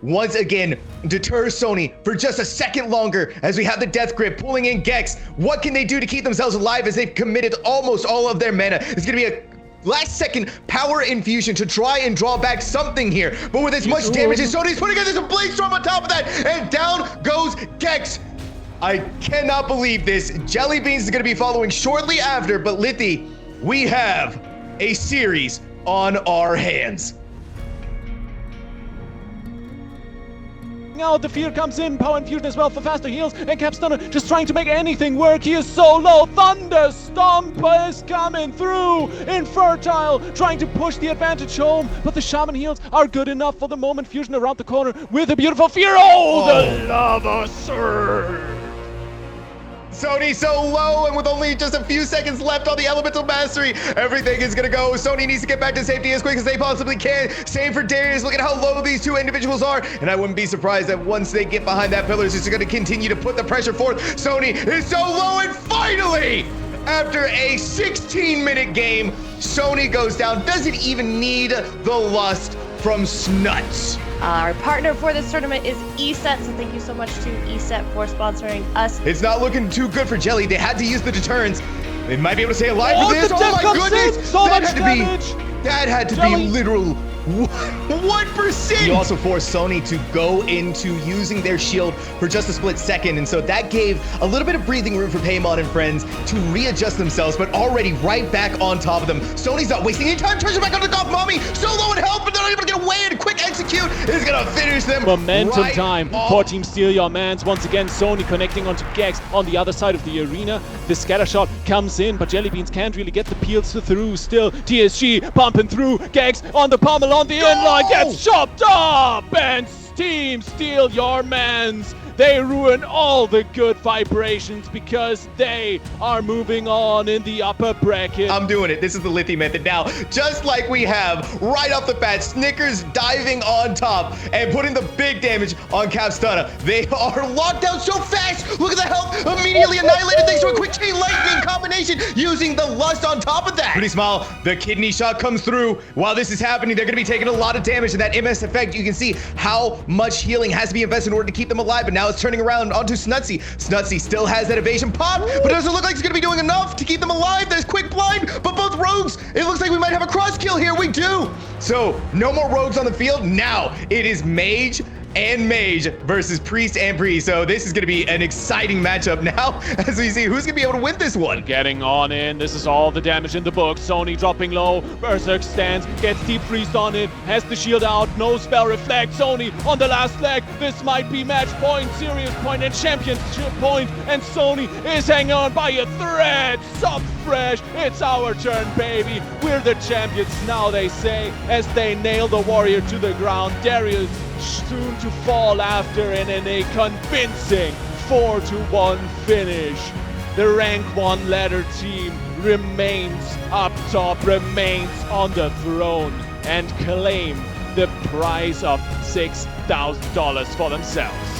once again deters Sony for just a second longer as we have the Death Grip pulling in Gex. What can they do to keep themselves alive as they've committed almost all of their mana? It's going to be a last second power infusion to try and draw back something here. But with as much damage as Sony's putting in, there's a Blade Storm on top of that, and down goes Gex. I cannot believe this. Jelly Beans is going to be following shortly after, but Lithi, we have a series on our hands. Now the fear comes in, power infusion as well for faster heals, and Capstunner just trying to make anything work. He is so low. Thunder Stomp is coming through. Infertile trying to push the advantage home, but the Shaman heals are good enough for the moment. Fusion around the corner with a beautiful fear. The Lava Surge. Sony so low, and with only just a few seconds left on the Elemental Mastery, everything is gonna go. Sony needs to get back to safety as quick as they possibly can. Same for Darius. Look at how low these two individuals are, and I wouldn't be surprised that once they get behind that pillar, it's just gonna continue to put the pressure forth. Sony is so low, and finally, after a 16-minute game, Sony goes down. Doesn't even need the lust from Snuts. Our partner for this tournament is ESET, so thank you so much to ESET for sponsoring us. It's not looking too good for Jelly. They had to use the deterrents. They might be able to stay alive for this. The Oh death my comes goodness! in. So much damage. That had to Jelly. be literal 1%. You also forced Sony to go into using their shield for just a split second, and so that gave a little bit of breathing room for Paymon and friends to readjust themselves, but already right back on top of them. Sony's not wasting any time. Turns it back on the Golf Mommy. So low in health, but they're not able to get away, and quick execute is gonna finish them. Momentum right time off. for Team Steal Your Mans. Once again, Sony connecting onto Gex on the other side of the arena. The scatter shot comes in, but Jelly Beans can't really get the peels through. Still, TSG bumping through. Gex on the pommel on the inline gets chopped up, and Team Steal Your Mans, they ruin all the good vibrations because they are moving on in the upper bracket. I'm doing it. This is the Lithi method now. Just like we have right off the bat, Snickers diving on top and putting the big damage on Capstunner. They are locked down so fast. Look at the health immediately annihilated thanks to a quick chain lightning combination using the lust on top of that. Pretty small. The kidney shot comes through. While this is happening, they're going to be taking a lot of damage, and that MS effect, you can see how much healing has to be invested in order to keep them alive, but now it's turning around onto Snutsy. Snutsy still has that evasion pop, but it doesn't look like it's going to be doing enough to keep them alive. There's quick blind, but both rogues, it looks like we might have a cross kill here. We do. So no more rogues on the field. Now it is Mage and Mage versus Priest and Priest. So this is going to be an exciting matchup now as we see who's going to be able to win this one. Getting on in. This is all the damage in the book. Sony dropping low. Berserk stands. Gets deep freeze on it. Has the shield out. No spell reflect. Sony on the last leg. This might be match point, serious point, and championship point. And Sony is hanging on by a thread. Sub fresh. It's our turn, baby. We're the champions now, they say, as they nail the warrior to the ground. Darius soon to fall after, and in a convincing 4-1 finish. The rank 1 ladder team remains up top, remains on the throne, and claim the prize of $6,000 for themselves.